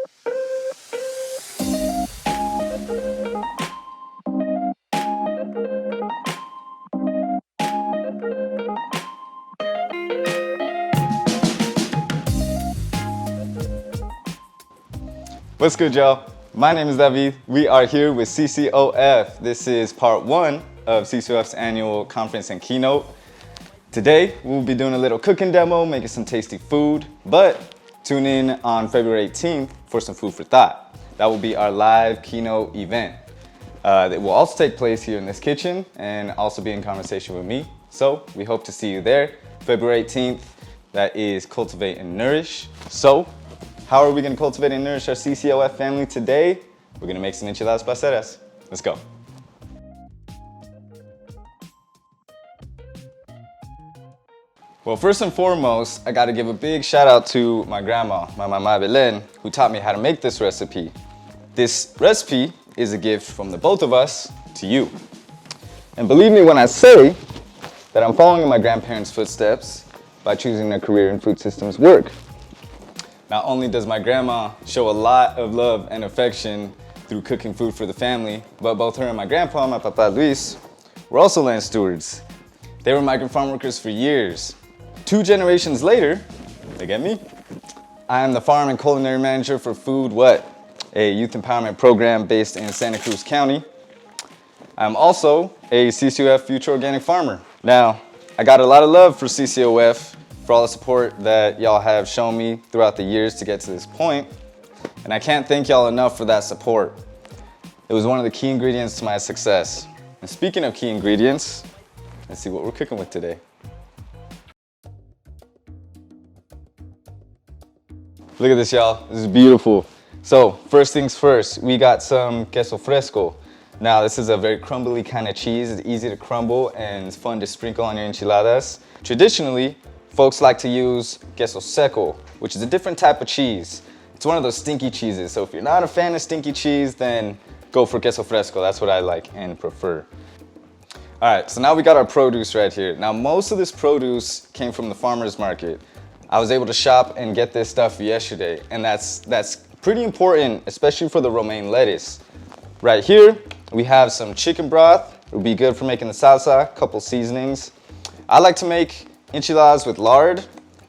What's good, y'all? My name is David. We are here with CCOF. This is part one of CCOF's annual conference and keynote. Today, we'll be doing a little cooking demo, making some tasty food, but tune in on February 18th for some food for thought. That will be our live keynote event. It will also take place here in this kitchen and also be in conversation with me. So we hope to see you there. February 18th, that is Cultivate and Nourish. So, how are we going to cultivate and nourish our CCOF family today? We're going to make some Enchiladas Placeras. Let's go. Well, first and foremost, I got to give a big shout out to my grandma, my Mama Belen, who taught me how to make this recipe. This recipe is a gift from the both of us to you. And believe me when I say that I'm following in my grandparents' footsteps by choosing a career in food systems work. Not only does my grandma show a lot of love and affection through cooking food for the family, but both her and my grandpa, my Papa Luis, were also land stewards. They were migrant farm workers for years. 2 generations later, look at me, I am the farm and culinary manager for Food What? A youth empowerment program based in Santa Cruz County. I'm also a CCOF future organic farmer. Now, I got a lot of love for CCOF for all the support that y'all have shown me throughout the years to get to this point. And I can't thank y'all enough for that support. It was one of the key ingredients to my success. And speaking of key ingredients, let's see what we're cooking with today. Look at this, y'all. This is beautiful. So first things first, we got some queso fresco. Now this is a very crumbly kind of cheese. It's easy to crumble and it's fun to sprinkle on your enchiladas. Traditionally, folks like to use queso seco, which is a different type of cheese. It's one of those stinky cheeses. So if you're not a fan of stinky cheese, then go for queso fresco. That's what I like and prefer. All right, so now we got our produce right here. Now most of this produce came from the farmer's market. I was able to shop and get this stuff yesterday, and that's pretty important, especially for the romaine lettuce. Right here, we have some chicken broth. It would be good for making the salsa, a couple seasonings. I like to make enchiladas with lard.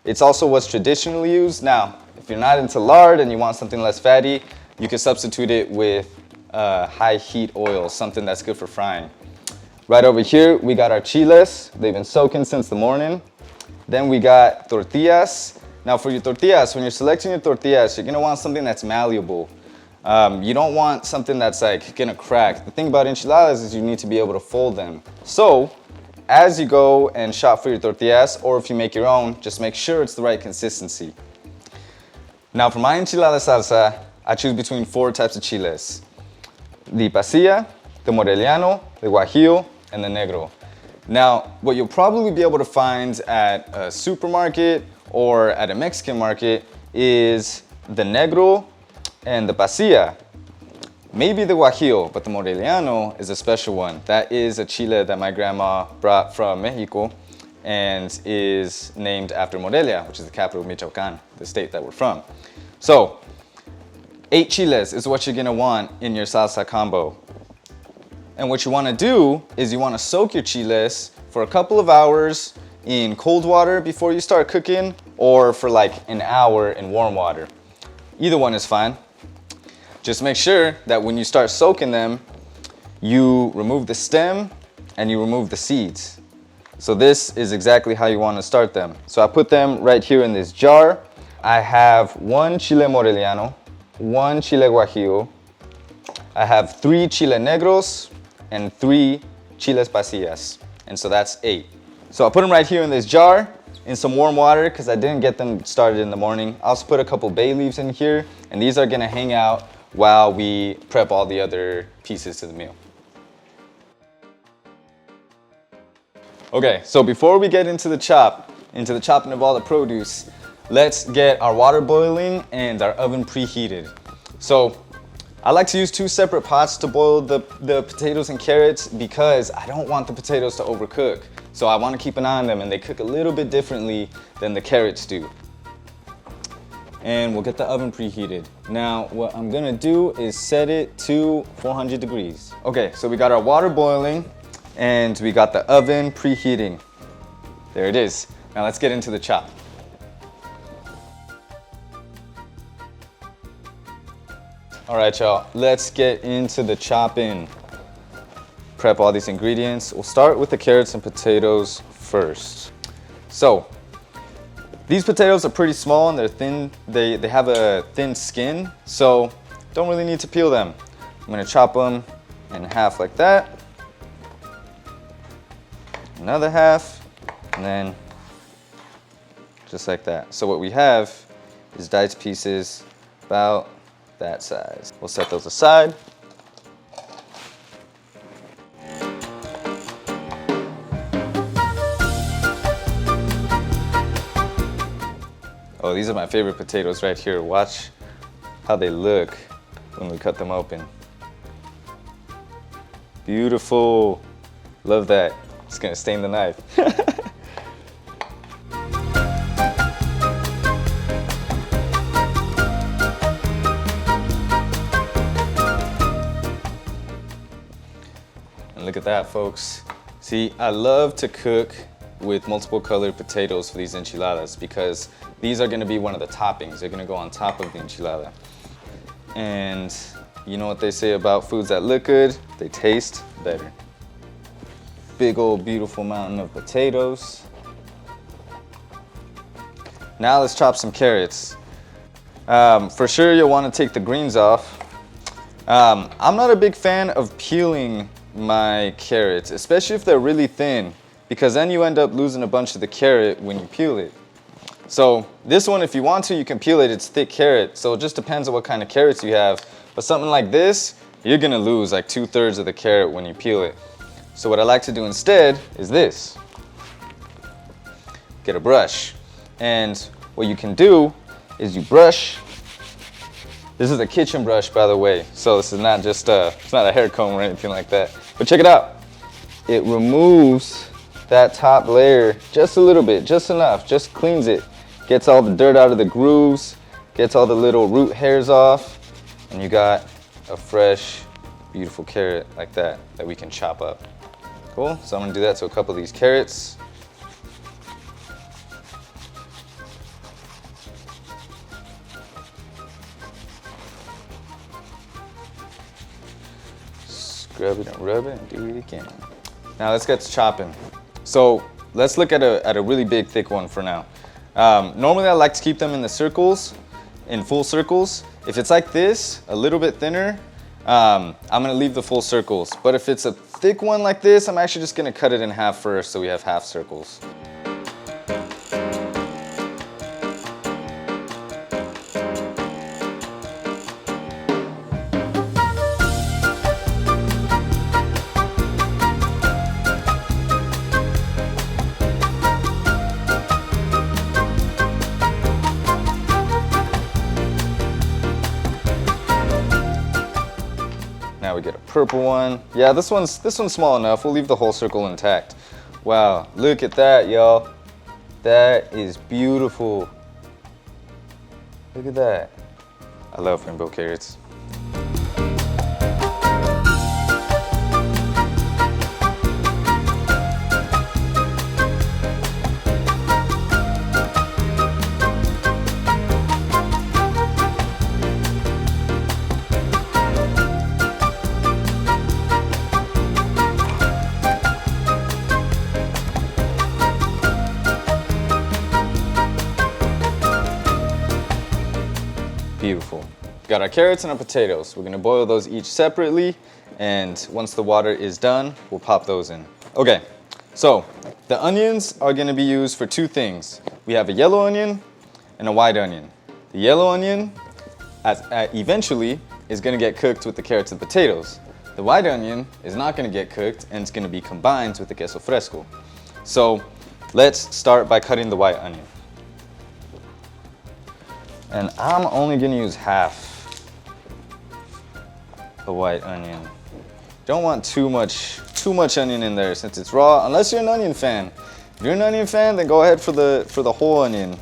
It's also what's traditionally used. Now, if you're not into lard and you want something less fatty, you can substitute it with high heat oil, something that's good for frying. Right over here, we got our chiles. They've been soaking since the morning. Then we got tortillas. Now for your tortillas, when you're selecting your tortillas, you're gonna want something that's malleable. You don't want something that's like gonna crack. The thing about enchiladas is you need to be able to fold them. So, as you go and shop for your tortillas, or if you make your own, just make sure it's the right consistency. Now for my enchilada salsa, I choose between 4 types of chiles. The pasilla, the moreliano, the guajillo, and the negro. Now, what you'll probably be able to find at a supermarket or at a Mexican market is the negro and the pasilla. Maybe the guajillo, but the moreliano is a special one. That is a chile that my grandma brought from Mexico and is named after Morelia, which is the capital of Michoacan, the state that we're from. So, 8 chiles is what you're gonna want in your salsa combo. And what you wanna do is you wanna soak your chiles for a couple of hours in cold water before you start cooking, or for like an hour in warm water. Either one is fine. Just make sure that when you start soaking them, you remove the stem and you remove the seeds. So this is exactly how you want to start them. So I put them right here in this jar. I have 1 chile moreliano, 1 chile guajillo. I have 3 chile negros and 3 chiles pasillas. And so that's 8. So I put them right here in this jar in some warm water because I didn't get them started in the morning. I also put a couple bay leaves in here, and these are gonna hang out while we prep all the other pieces to the meal. Okay, so before we get into the chopping of all the produce, let's get our water boiling and our oven preheated. So I like to use 2 separate pots to boil the potatoes and carrots because I don't want the potatoes to overcook. So I want to keep an eye on them, and they cook a little bit differently than the carrots do. and we'll get the oven preheated. Now, what I'm gonna do is set it to 400 degrees. Okay, so we got our water boiling and we got the oven preheating. There it is. Now let's get into the chop. All right, y'all, let's get into the chopping. Prep all these ingredients. We'll start with the carrots and potatoes first. So, these potatoes are pretty small and they're thin. They have a thin skin, so don't really need to peel them. I'm gonna chop them in half like that. Another half, and then just like that. So what we have is diced pieces about that size. We'll set those aside. Oh, these are my favorite potatoes right here. Watch how they look when we cut them open. Beautiful. Love that. It's gonna stain the knife. And look at that, folks. See, I love to cook with multiple colored potatoes for these enchiladas because these are gonna be one of the toppings. They're gonna go on top of the enchilada. And you know what they say about foods that look good? They taste better. Big old beautiful mountain of potatoes. Now let's chop some carrots. For sure you'll wanna take the greens off. I'm not a big fan of peeling my carrots, especially if they're really thin, because then you end up losing a bunch of the carrot when you peel it. So this one, if you want to, you can peel it. It's thick carrot, so it just depends on what kind of carrots you have. But something like this, you're gonna lose like 2/3 of the carrot when you peel it. So what I like to do instead is this. Get a brush. And what you can do is you brush. This is a kitchen brush, by the way. So this is not just it's not a hair comb or anything like that. But check it out. It removes that top layer just a little bit, just enough, just cleans it. Gets all the dirt out of the grooves, gets all the little root hairs off, and you got a fresh, beautiful carrot like that we can chop up. Cool, so I'm gonna do that to a couple of these carrots. Scrub it and rub it and do it again. Now let's get to chopping. So let's look at a really big, thick one for now. Normally I like to keep them in the circles, in full circles. If it's like this, a little bit thinner, I'm gonna leave the full circles. But if it's a thick one like this, I'm actually just gonna cut it in half first so we have half circles. Now we get a purple one. Yeah, this one's small enough. We'll leave the whole circle intact. Wow, look at that, y'all. That is beautiful. Look at that. I love rainbow carrots. Beautiful. Got our carrots and our potatoes. We're gonna boil those each separately, and once the water is done, we'll pop those in. Okay, so the onions are gonna be used for two things. We have a yellow onion and a white onion. The yellow onion eventually is gonna get cooked with the carrots and potatoes. The white onion is not gonna get cooked and it's gonna be combined with the queso fresco. So let's start by cutting the white onion. And I'm only gonna use half the white onion. Don't want too much onion in there since it's raw, unless you're an onion fan. If you're an onion fan, then go ahead for the whole onion.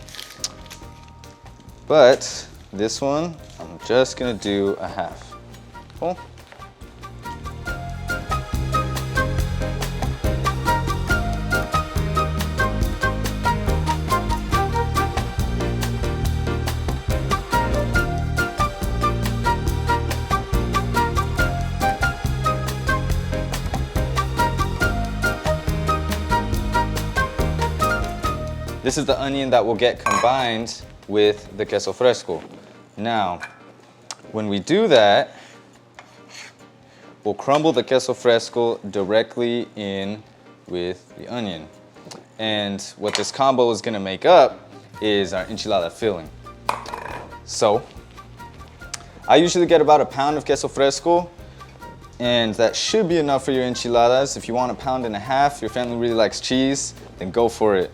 But this one, I'm just gonna do a half. Cool. This is the onion that will get combined with the queso fresco. Now, when we do that, we'll crumble the queso fresco directly in with the onion. And what this combo is gonna make up is our enchilada filling. So, I usually get about a pound of queso fresco, and that should be enough for your enchiladas. If you want a pound and a half, your family really likes cheese, then go for it.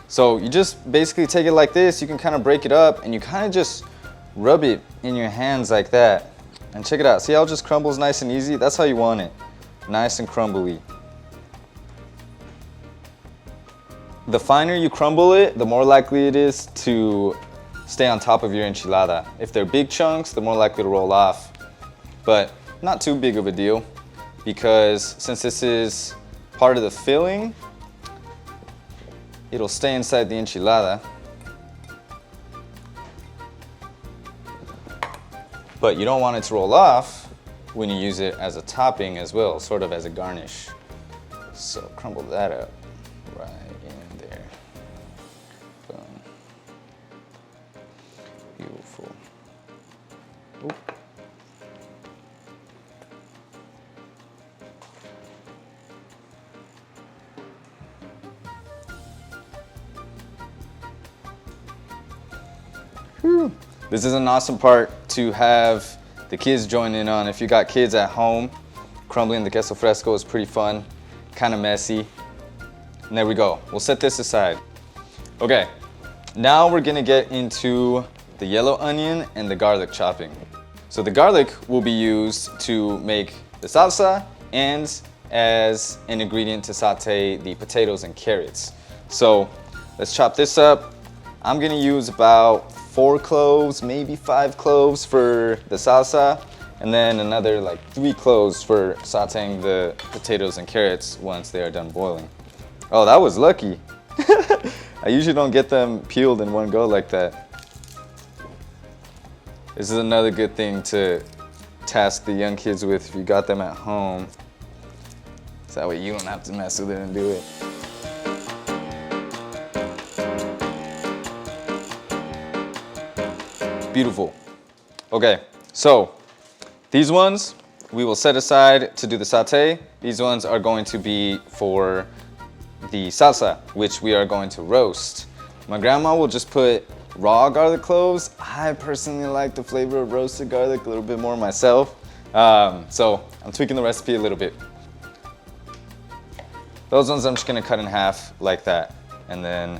So you just basically take it like this. You can kind of break it up and you kind of just rub it in your hands like that. And check it out. See how it just crumbles nice and easy? That's how you want it. Nice and crumbly. The finer you crumble it, the more likely it is to stay on top of your enchilada. If they're big chunks, the more likely to roll off. But not too big of a deal, because since this is part of the filling, it'll stay inside the enchilada. But you don't want it to roll off when you use it as a topping as well, sort of as a garnish. So crumble that up right in there. Boom. Beautiful. Oop. This is an awesome part to have the kids join in on. If you got kids at home, crumbling the queso fresco is pretty fun, kind of messy. And there we go. We'll set this aside. Okay, now we're gonna get into the yellow onion and the garlic chopping. So the garlic will be used to make the salsa and as an ingredient to saute the potatoes and carrots. So let's chop this up. I'm gonna use about 4 cloves, maybe 5 cloves for the salsa, and then another like 3 cloves for sauteing the potatoes and carrots once they are done boiling. Oh, that was lucky. I usually don't get them peeled in one go like that. This is another good thing to task the young kids with if you got them at home. So that way you don't have to mess with it and do it. Beautiful. Okay, so these ones we will set aside to do the saute. These ones are going to be for the salsa, which we are going to roast. My grandma will just put raw garlic cloves. I personally like the flavor of roasted garlic a little bit more myself. So I'm tweaking the recipe a little bit. Those ones I'm just gonna cut in half like that. And then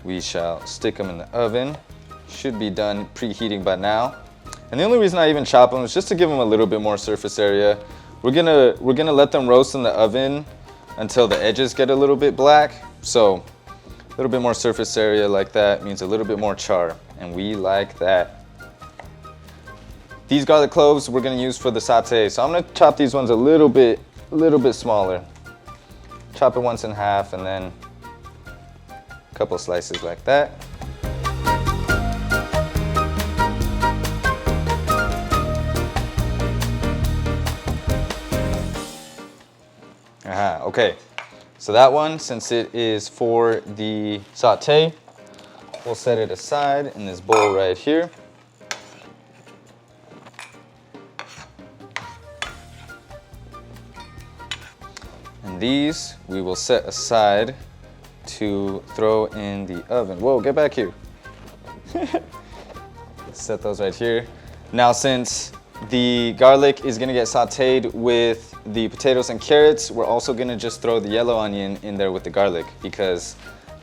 we shall stick them in the oven. Should be done preheating by now. And the only reason I even chop them is just to give them a little bit more surface area. We're gonna let them roast in the oven until the edges get a little bit black. So a little bit more surface area like that means a little bit more char, and we like that. These garlic cloves we're gonna use for the saute, so I'm gonna chop these ones a little bit smaller. Chop it once in half and then a couple slices like that. Okay, so that one, since it is for the saute, we'll set it aside in this bowl right here. And these we will set aside to throw in the oven. Whoa, get back here. Set those right here. Now, since the garlic is gonna get sauteed with the potatoes and carrots, we're also gonna just throw the yellow onion in there with the garlic because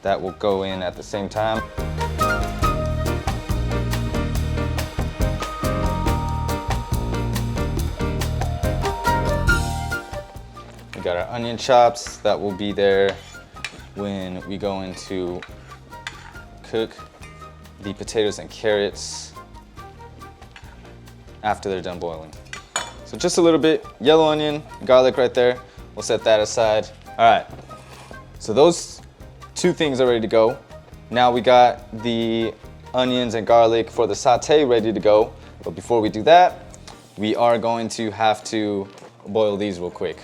that will go in at the same time. We got our onion chops that will be there when we go into cook the potatoes and carrots after they're done boiling. So just a little bit, yellow onion, garlic right there. We'll set that aside. All right, so those two things are ready to go. Now we got the onions and garlic for the saute ready to go. But before we do that, we are going to have to boil these real quick.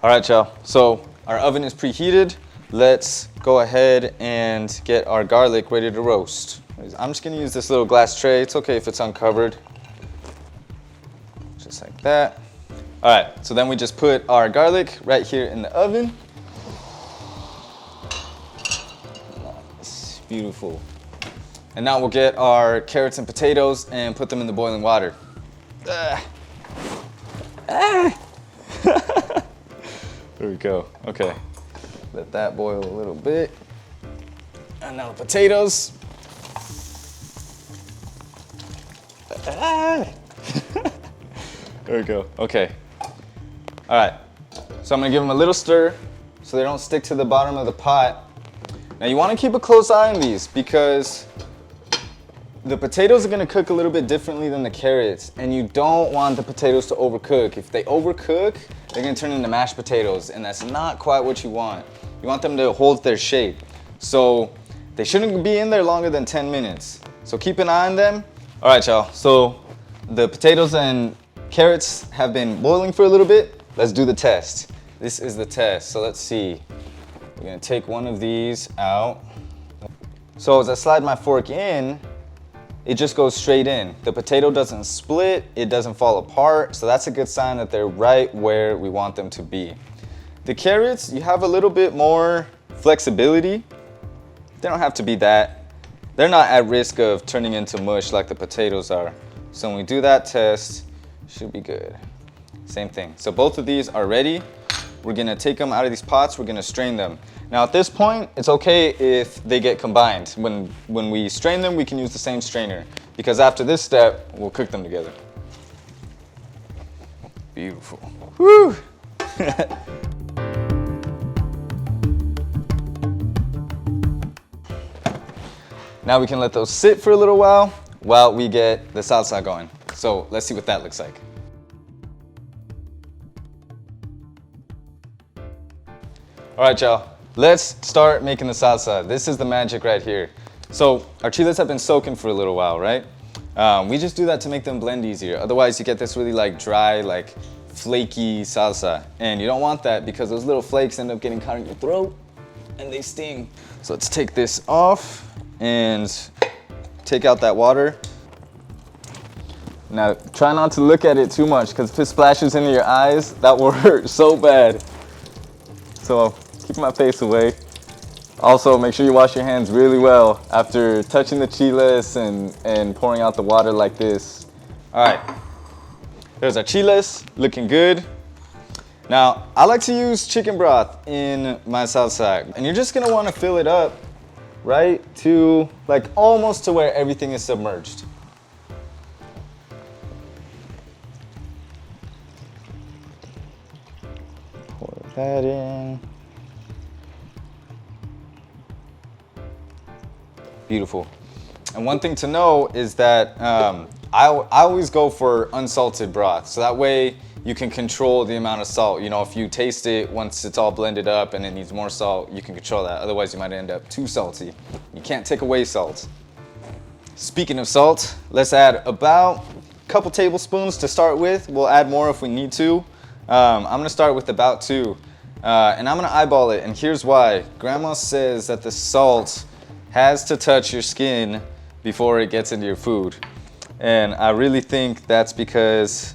All right, y'all, so our oven is preheated. Let's go ahead and get our garlic ready to roast. I'm just gonna use this little glass tray. It's okay if it's uncovered. Just like that. All right, so then we just put our garlic right here in the oven. Nice, beautiful. And now we'll get our carrots and potatoes and put them in the boiling water. There we go, okay. Let that boil a little bit. And now the potatoes. There we go, okay. All right, so I'm gonna give them a little stir so they don't stick to the bottom of the pot. Now you wanna keep a close eye on these because the potatoes are gonna cook a little bit differently than the carrots, and you don't want the potatoes to overcook. If they overcook, they're gonna turn into mashed potatoes, and that's not quite what you want. You want them to hold their shape. So they shouldn't be in there longer than 10 minutes. So keep an eye on them. All right, y'all, so the potatoes and carrots have been boiling for a little bit. Let's do the test. This is the test, so let's see. We're gonna take one of these out. So as I slide my fork in, it just goes straight in. The potato doesn't split, it doesn't fall apart, so that's a good sign that they're right where we want them to be. The carrots, you have a little bit more flexibility. They don't have to be that. They're not at risk of turning into mush like the potatoes are. So when we do that test, should be good. Same thing. So both of these are ready. We're gonna take them out of these pots, we're gonna strain them. Now at this point, it's okay if they get combined. When we strain them, we can use the same strainer because after this step, we'll cook them together. Beautiful. Woo! Now we can let those sit for a little while we get the salsa going. So let's see what that looks like. All right, y'all, let's start making the salsa. This is the magic right here. So our chiles have been soaking for a little while, right? We just do that to make them blend easier. Otherwise you get this really like dry, like flaky salsa. And you don't want that because those little flakes end up getting caught in your throat and they sting. So let's take this off and take out that water. Now try not to look at it too much because if it splashes into your eyes, that will hurt so bad. So keep my face away. Also, make sure you wash your hands really well after touching the chiles and pouring out the water like this. All right, there's our chiles, looking good. Now, I like to use chicken broth in my salsa, and you're just gonna wanna fill it up right to like almost to where everything is submerged. Pour that in. Beautiful. And one thing to know is that I always go for unsalted broth. So that way you can control the amount of salt. You know, if you taste it once it's all blended up and it needs more salt, you can control that. Otherwise you might end up too salty. You can't take away salt. Speaking of salt, let's add about a couple tablespoons to start with. We'll add more if we need to. I'm gonna start with about 2. And I'm gonna eyeball it, and here's why. Grandma says that the salt has to touch your skin before it gets into your food. And I really think that's because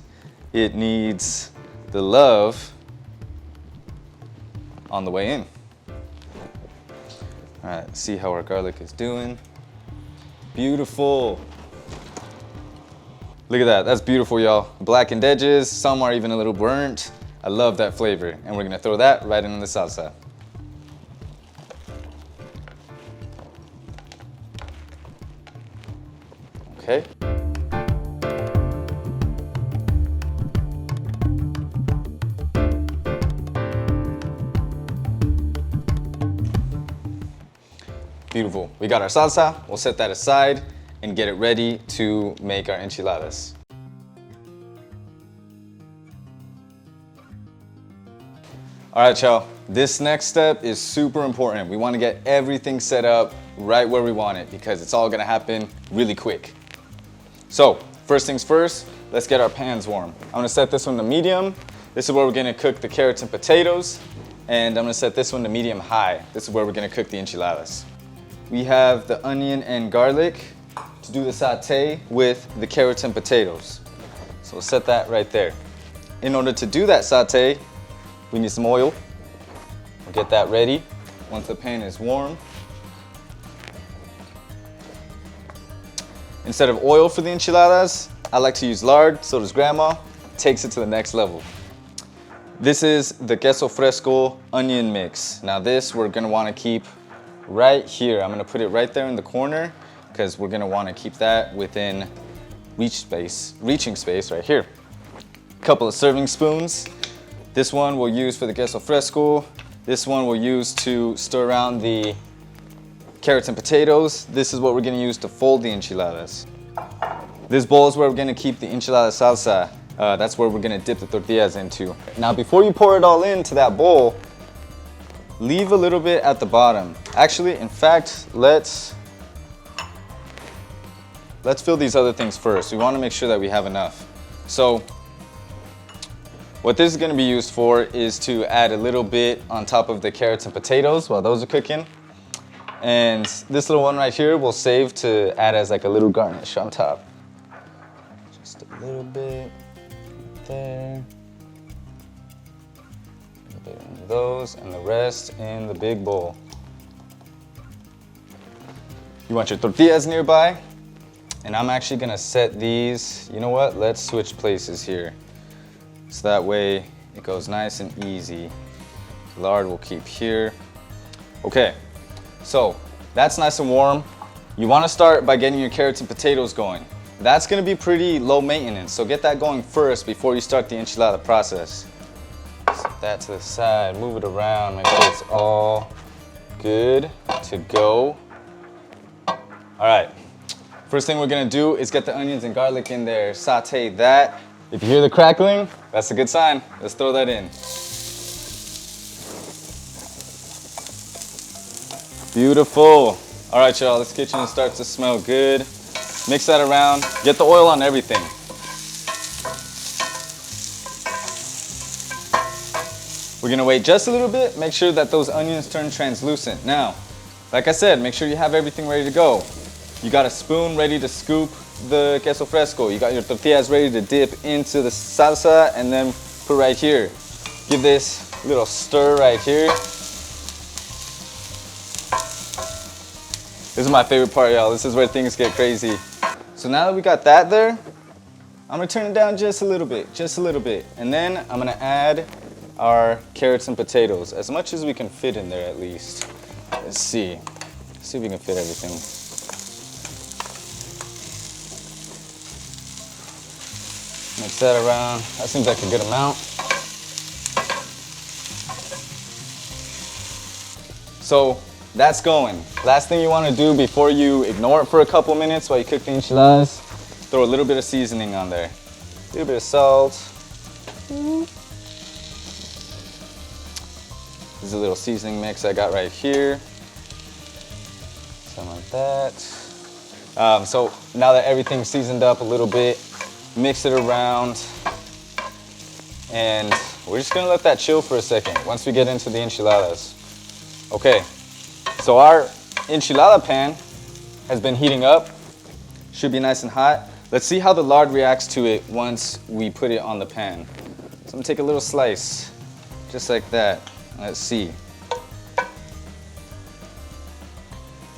it needs the love on the way in. All right, see how our garlic is doing. Beautiful. Look at that, that's beautiful, y'all. Blackened edges, some are even a little burnt. I love that flavor, and we're gonna throw that right into the salsa. Okay. Beautiful. We got our salsa. We'll set that aside and get it ready to make our enchiladas. All right, y'all. This next step is super important. We want to get everything set up right where we want it because it's all going to happen really quick. So, first things first, let's get our pans warm. I'm going to set this one to medium. This is where we're going to cook the carrots and potatoes. And I'm going to set this one to medium high. This is where we're going to cook the enchiladas. We have the onion and garlic to do the saute with the carrots and potatoes. So we'll set that right there. In order to do that saute, we need some oil. We'll get that ready once the pan is warm. Instead of oil for the enchiladas, I like to use lard, so does Grandma. Takes it to the next level. This is the queso fresco onion mix. Now this we're gonna wanna keep right here. I'm gonna put it right there in the corner because we're gonna wanna keep that within reaching space right here. A couple of serving spoons. This one we'll use for the queso fresco. This one we'll use to stir around the carrots and potatoes. This is what we're gonna use to fold the enchiladas. This bowl is where we're gonna keep the enchilada salsa. That's where we're gonna dip the tortillas into. Now before you pour it all into that bowl, leave a little bit at the bottom. Actually, in fact, let's fill these other things first. We wanna make sure that we have enough. So, what this is going to be used for is to add a little bit on top of the carrots and potatoes while those are cooking. And this little one right here we'll save to add as like a little garnish on top. Just a little bit there. A little bit in those and the rest in the big bowl. You want your tortillas nearby? And I'm actually going to set these, you know what? Let's switch places here. So that way it goes nice and easy. Lard will keep here. Okay, so that's nice and warm. You want to start by getting your carrots and potatoes going. That's going to be pretty low maintenance, so get that going first before you start the enchilada process. Set that to the side, move it around, make sure it's all good to go. All right, first thing we're going to do is get the onions and garlic in there, saute that. If you hear the crackling, that's a good sign. Let's throw that in. Beautiful. All right, y'all, this kitchen starts to smell good. Mix that around. Get the oil on everything. We're gonna wait just a little bit. Make sure that those onions turn translucent. Now, like I said, make sure you have everything ready to go. You got a spoon ready to scoop the queso fresco. You got your tortillas ready to dip into the salsa and then put right here. Give this a little stir right here. This is my favorite part, y'all. This is where things get crazy. So now that we got that there, I'm gonna turn it down just a little bit. And then I'm gonna add our carrots and potatoes, as much as we can fit in there at least. Let's see if we can fit everything. Mix that around. That seems like a good amount. So that's going. Last thing you want to do before you ignore it for a couple minutes while you cook the enchiladas, throw a little bit of seasoning on there. A little bit of salt. This is a little seasoning mix I got right here. Something like that. So now that everything's seasoned up a little bit, mix it around, and we're just gonna let that chill for a second once we get into the enchiladas. Okay, so our enchilada pan has been heating up, should be nice and hot. Let's see how the lard reacts to it once we put it on the pan. So I'm gonna take a little slice, just like that. Let's see.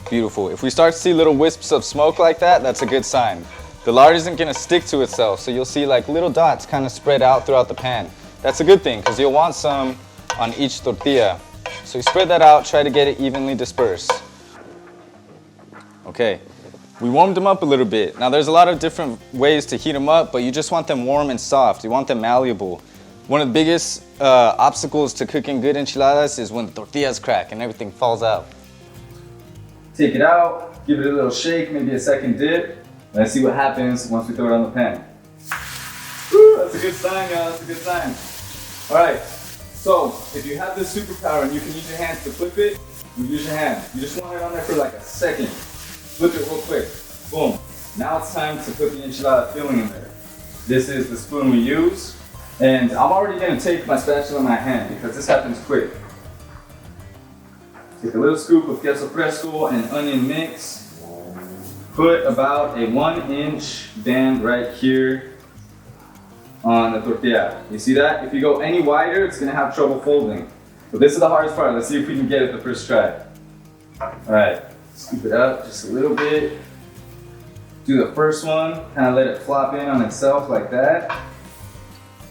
Beautiful. If we start to see little wisps of smoke like that, that's a good sign. The lard isn't gonna stick to itself, so you'll see like little dots kind of spread out throughout the pan. That's a good thing, because you'll want some on each tortilla. So you spread that out, try to get it evenly dispersed. Okay, we warmed them up a little bit. Now there's a lot of different ways to heat them up, but you just want them warm and soft. You want them malleable. One of the biggest obstacles to cooking good enchiladas is when the tortillas crack and everything falls out. Take it out, give it a little shake, maybe a second dip. Let's see what happens once we throw it on the pan. Woo, that's a good sign, y'all. That's a good sign. All right. So if you have this superpower and you can use your hands to flip it, you use your hand. You just want it on there for like a second. Flip it real quick. Boom. Now it's time to put the enchilada filling in there. This is the spoon we use. And I'm already gonna take my spatula in my hand because this happens quick. Take a little scoop of queso fresco and onion mix. Put about a 1-inch band right here on the tortilla. You see that? If you go any wider, it's gonna have trouble folding. But this is the hardest part. Let's see if we can get it the first try. All right, scoop it up just a little bit. Do the first one, kind of let it flop in on itself like that.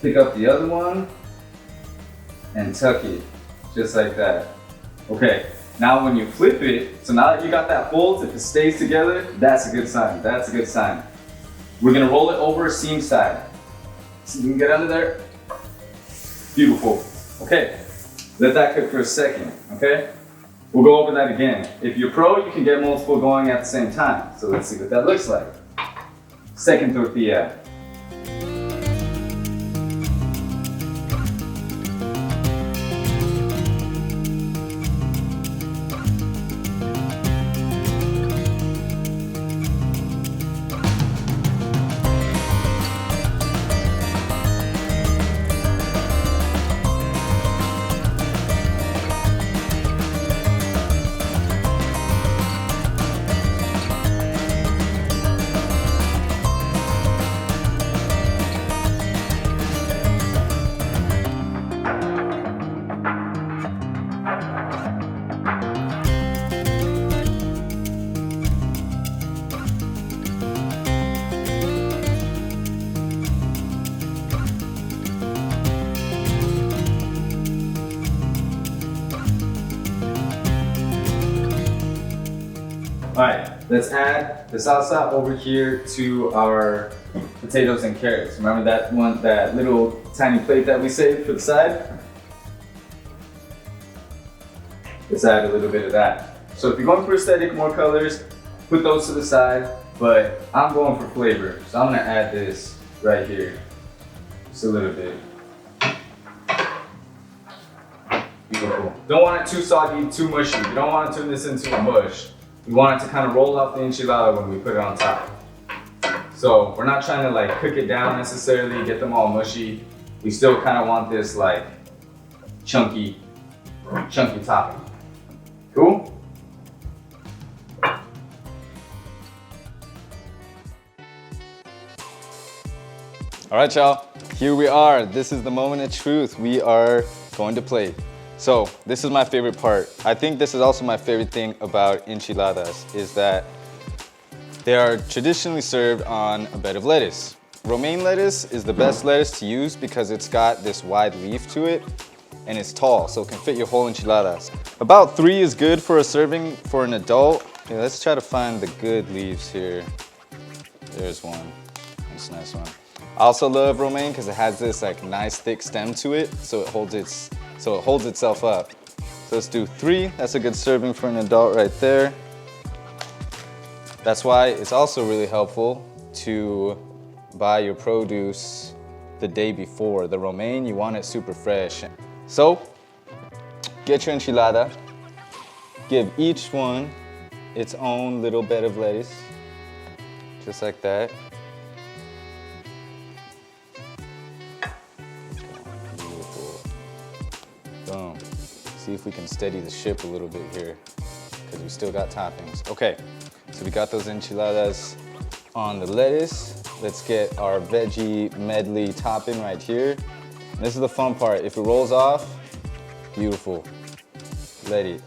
Pick up the other one and tuck it, just like that. Okay, now when you flip it, so now that you got that fold, if it stays together, that's a good sign, that's a good sign. We're gonna roll it over seam side. So you can get under there. Beautiful. Okay, let that cook for a second, okay? We'll go over that again. If you're pro, you can get multiple going at the same time. So let's see what that looks like. Second tortilla. All right, let's add the salsa over here to our potatoes and carrots. Remember that one, that little tiny plate that we saved for the side? Let's add a little bit of that. So if you're going for aesthetic, more colors, put those to the side, but I'm going for flavor. So I'm gonna add this right here, just a little bit. Beautiful. Don't want it too soggy, too mushy. You don't want to turn this into a mush. We want it to kind of roll off the enchilada when we put it on top. So we're not trying to like cook it down necessarily, get them all mushy. We still kind of want this like chunky topping. Cool? All right, y'all, here we are. This is the moment of truth. We are going to plate. So this is my favorite part. I think this is also my favorite thing about enchiladas is that they are traditionally served on a bed of lettuce. Romaine lettuce is the best lettuce to use because it's got this wide leaf to it and it's tall, so it can fit your whole enchiladas. About 3 is good for a serving for an adult. Yeah, let's try to find the good leaves here. There's one, that's a nice one. I also love romaine because it has this like nice thick stem to it, so it holds itself up. So let's do 3. That's a good serving for an adult right there. That's why it's also really helpful to buy your produce the day before. The romaine, you want it super fresh. So get your enchilada, give each one its own little bed of lettuce, just like that. Boom. See if we can steady the ship a little bit here because we still got toppings. Okay, so we got those enchiladas on the lettuce. Let's get our veggie medley topping right here. And this is the fun part. If it rolls off, beautiful. Let it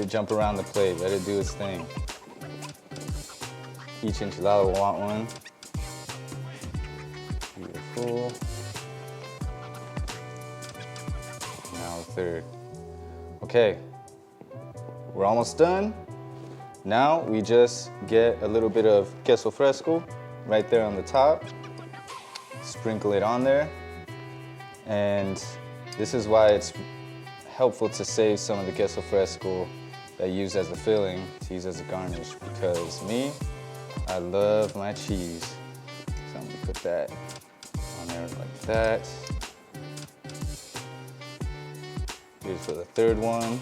jump around the plate. Let it do its thing. Each enchilada will want one. Beautiful. Third. Okay, we're almost done. Now we just get a little bit of queso fresco right there on the top. Sprinkle it on there. And this is why it's helpful to save some of the queso fresco that you use as the filling to use as a garnish, because me, I love my cheese. So I'm gonna put that on there like that. Here's for the third one.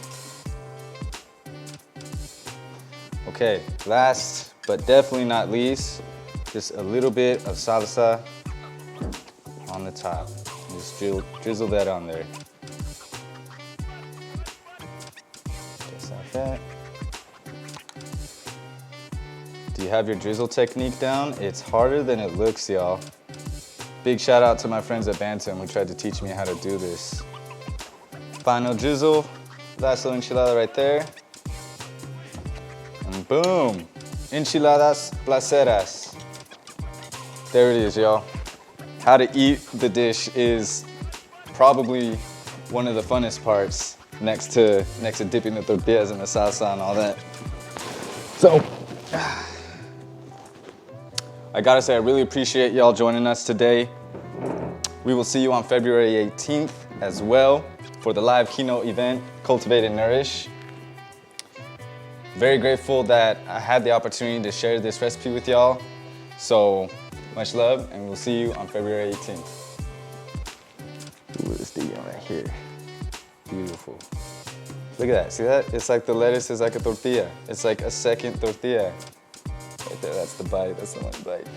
Okay, last but definitely not least, just a little bit of salsa on the top. Just drizzle that on there. Just like that. Do you have your drizzle technique down? It's harder than it looks, y'all. Big shout out to my friends at Bantam who tried to teach me how to do this. Final drizzle, last little enchilada right there. And boom, Enchiladas Placeras. There it is, y'all. How to eat the dish is probably one of the funnest parts next to dipping the tortillas in the salsa and all that. So, I gotta say, I really appreciate y'all joining us today. We will see you on February 18th as well for the live keynote event, Cultivate Nourish. Very grateful that I had the opportunity to share this recipe with y'all. So, much love, and we'll see you on February 18th. Ooh, this thing right here. Beautiful. Look at that, see that? It's like the lettuce is like a tortilla. It's like a second tortilla. Right there, that's the bite, that's the one bite.